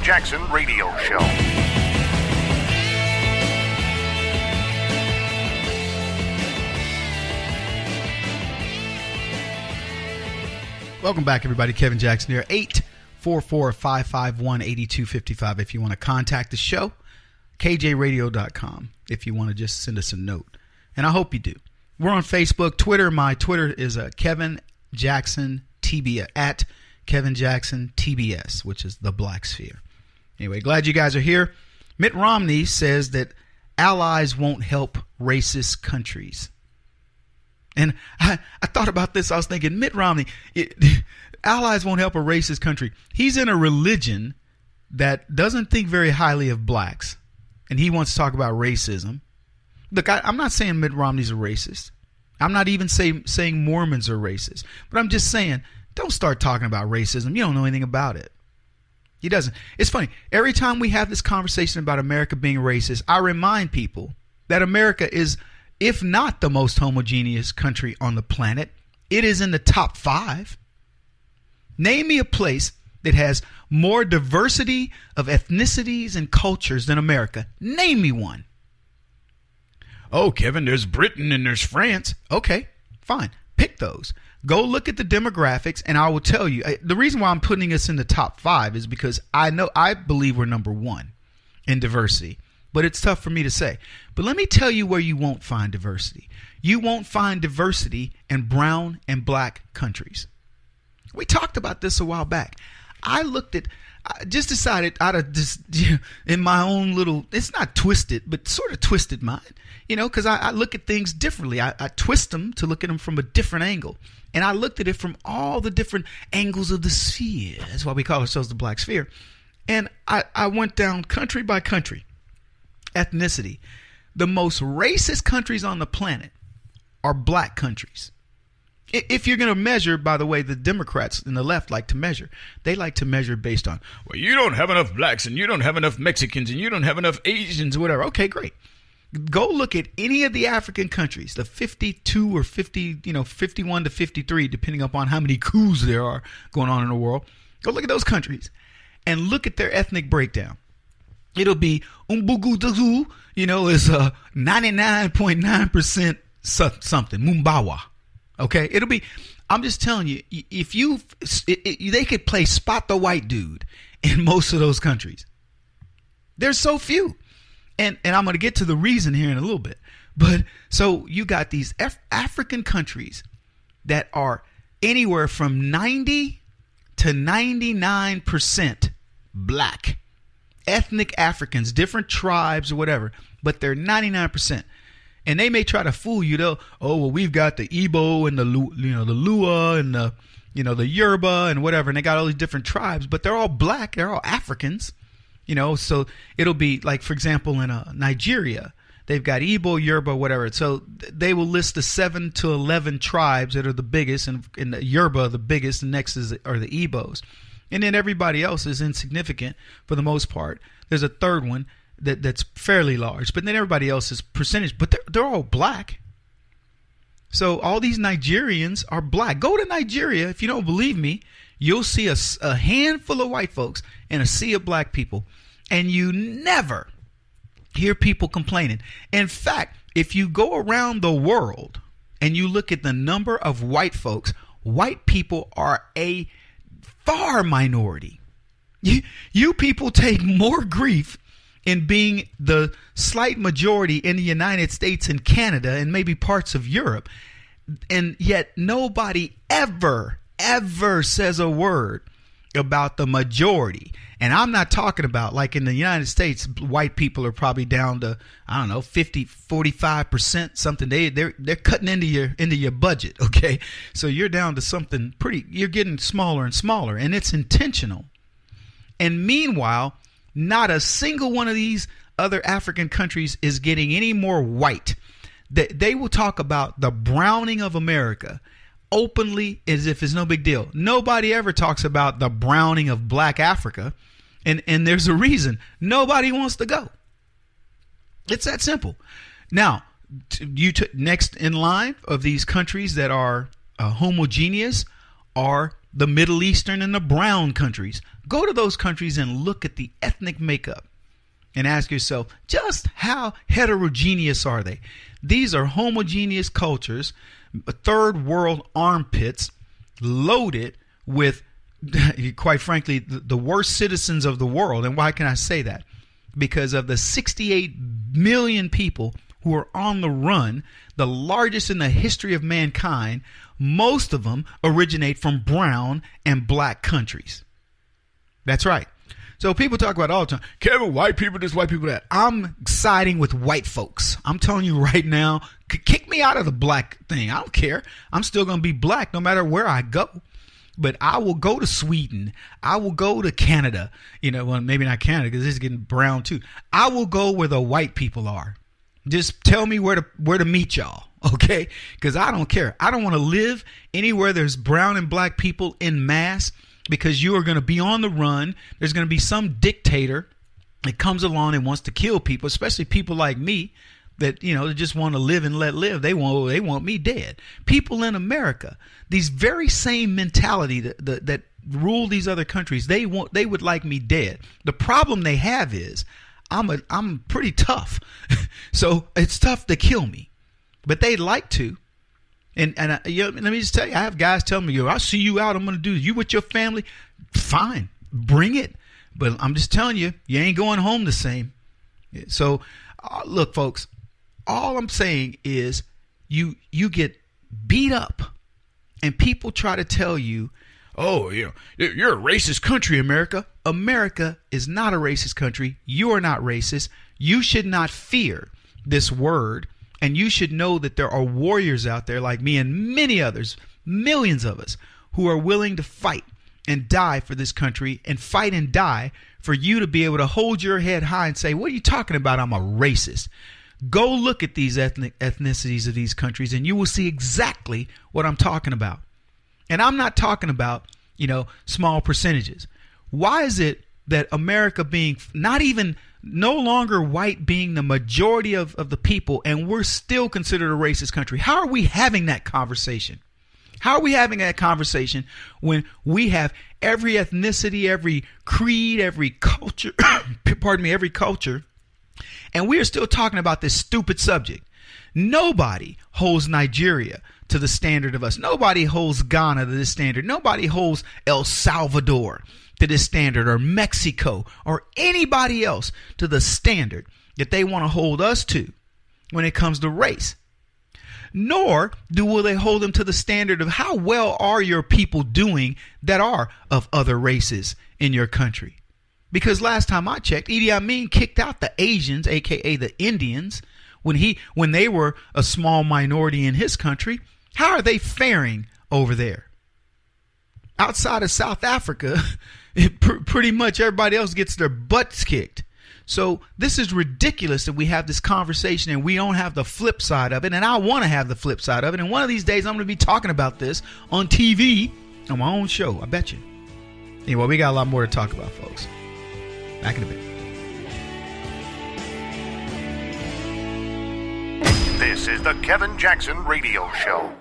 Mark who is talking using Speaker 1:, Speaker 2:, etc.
Speaker 1: Jackson Radio Show.
Speaker 2: Welcome back, everybody. Kevin Jackson here. 844-551-8255 if you want to contact the show. KJRadio.com if you want to just send us a note. And I hope you do. We're on Facebook, Twitter. My Twitter is Kevin Jackson TBS, at Kevin Jackson TBS, which is the Black Sphere. Anyway, glad you guys are here. Mitt Romney says that allies won't help racist countries. And I thought about this. I was thinking, Mitt Romney, allies won't help a racist country. He's in a religion that doesn't think very highly of blacks. And he wants to talk about racism. Look, I'm not saying Mitt Romney's a racist. I'm not even saying Mormons are racist. But I'm just saying, don't start talking about racism. You don't know anything about it. He doesn't. It's funny. Every time we have this conversation about America being racist, I remind people that America is, if not the most homogeneous country on the planet, it is in the top 5. Name me a place that has more diversity of ethnicities and cultures than America. Name me one. Oh, Kevin, there's Britain and there's France. Okay, fine. Pick those. Go look at the demographics, and I will tell you. The reason why I'm putting us in the top 5 is because I believe we're number 1 in diversity. But it's tough for me to say. But let me tell you where you won't find diversity. You won't find diversity in brown and black countries. We talked about this a while back. I just decided out of this, in my own little, it's not twisted, but sort of twisted mind, because I look at things differently. I twist them to look at them from a different angle. And I looked at it from all the different angles of the sphere. That's why we call ourselves the Black Sphere. And I went down country by country. Ethnicity. The most racist countries on the planet are black countries. If you're going to measure, by the way, the Democrats and the left like to measure. They like to measure based on, well, you don't have enough blacks and you don't have enough Mexicans and you don't have enough Asians or whatever. Okay, great. Go look at any of the African countries, the 52 or 50, 51 to 53, depending upon how many coups there are going on in the world. Go look at those countries and look at their ethnic breakdown. It'll be Whoobazoo, is 99.9% something, Mumbawa. Okay, it'll be. I'm just telling you, if they could play spot the white dude in most of those countries. There's so few, and I'm going to get to the reason here in a little bit. But so you got these African countries that are anywhere from 90 to 99% black. Ethnic Africans, different tribes or whatever, but they're 99%. And they may try to fool you though. Oh, well, we've got the Igbo and the Lua and the Yoruba and whatever, and they got all these different tribes, but they're all black. They're all Africans, So it'll be like, for example, in Nigeria, they've got Igbo, Yoruba, whatever. So they will list the 7 to 11 tribes that are the biggest, and the Yoruba are the biggest. And next are the Igbos, and then everybody else is insignificant for the most part. There's a third one that's fairly large, but then everybody else is percentage, but they're all black. So all these Nigerians are black. Go to Nigeria. If you don't believe me, you'll see a handful of white folks and a sea of black people, and you never hear people complaining. In fact, if you go around the world and you look at the number of white folks, white people are a far minority. You people take more grief in being the slight majority in the United States and Canada and maybe parts of Europe. And yet nobody ever says a word about the majority. And I'm not talking about, like, in the United States, white people are probably down to, 50, 45%, something. They're cutting into your budget. Okay. So you're down to something you're getting smaller and smaller, and it's intentional. And meanwhile, not a single one of these other African countries is getting any more white. They will talk about the browning of America openly as if it's no big deal. Nobody ever talks about the browning of black Africa. And there's a reason. Nobody wants to go. It's that simple. Now, next in line of these countries that are homogeneous are the Middle Eastern and the brown countries. Go to those countries and look at the ethnic makeup and ask yourself, just how heterogeneous are they? These are homogeneous cultures, third world armpits, loaded with, quite frankly, the worst citizens of the world. And why can I say that? Because of the 68 million people who are on the run, the largest in the history of mankind, most of them originate from brown and black countries. That's right. So people talk about it all the time. Kevin, white people this, white people that. I'm siding with white folks. I'm telling you right now, kick me out of the black thing. I don't care. I'm still going to be black no matter where I go. But I will go to Sweden. I will go to Canada. Well, maybe not Canada because it's getting brown too. I will go where the white people are. Just tell me where to meet y'all, okay? Because I don't care. I don't want to live anywhere there's brown and black people in mass, because you are going to be on the run. There's going to be some dictator that comes along and wants to kill people, especially people like me that, that just want to live and let live. They want me dead. People in America, these very same mentality that rule these other countries, they would like me dead. The problem they have is I'm pretty tough. So it's tough to kill me, but they'd like to. And let me just tell you, I have guys telling me, I'll see you out. I'm going to do you with your family. Fine, bring it. But I'm just telling you, you ain't going home the same. So look, folks, all I'm saying is you get beat up and people try to tell you, oh, you're a racist country, America. America is not a racist country. You are not racist. You should not fear this word. And you should know that there are warriors out there like me and many others, millions of us, who are willing to fight and die for this country, and fight and die for you to be able to hold your head high and say, what are you talking about? I'm a racist. Go look at these ethnicities of these countries and you will see exactly what I'm talking about. And I'm not talking about, small percentages. Why is it that America being no longer white being the majority of the people, and we're still considered a racist country? How are we having that conversation? How are we having that conversation when we have every ethnicity, every creed, every culture, every culture, and we are still talking about this stupid subject? Nobody holds Nigeria to the standard of us. Nobody holds Ghana to this standard. Nobody holds El Salvador to this standard, or Mexico, or anybody else to the standard that they want to hold us to when it comes to race. Nor will they hold them to the standard of how well are your people doing that are of other races in your country. Because last time I checked, Idi Amin kicked out the Asians, aka the Indians, when they were a small minority in his country. How are they faring over there? Outside of South Africa, pretty much everybody else gets their butts kicked. So this is ridiculous that we have this conversation and we don't have the flip side of it. And I want to have the flip side of it. And one of these days I'm going to be talking about this on TV on my own show. I bet you. Anyway, we got a lot more to talk about, folks. Back in a bit.
Speaker 1: This is the Kevin Jackson Radio Show.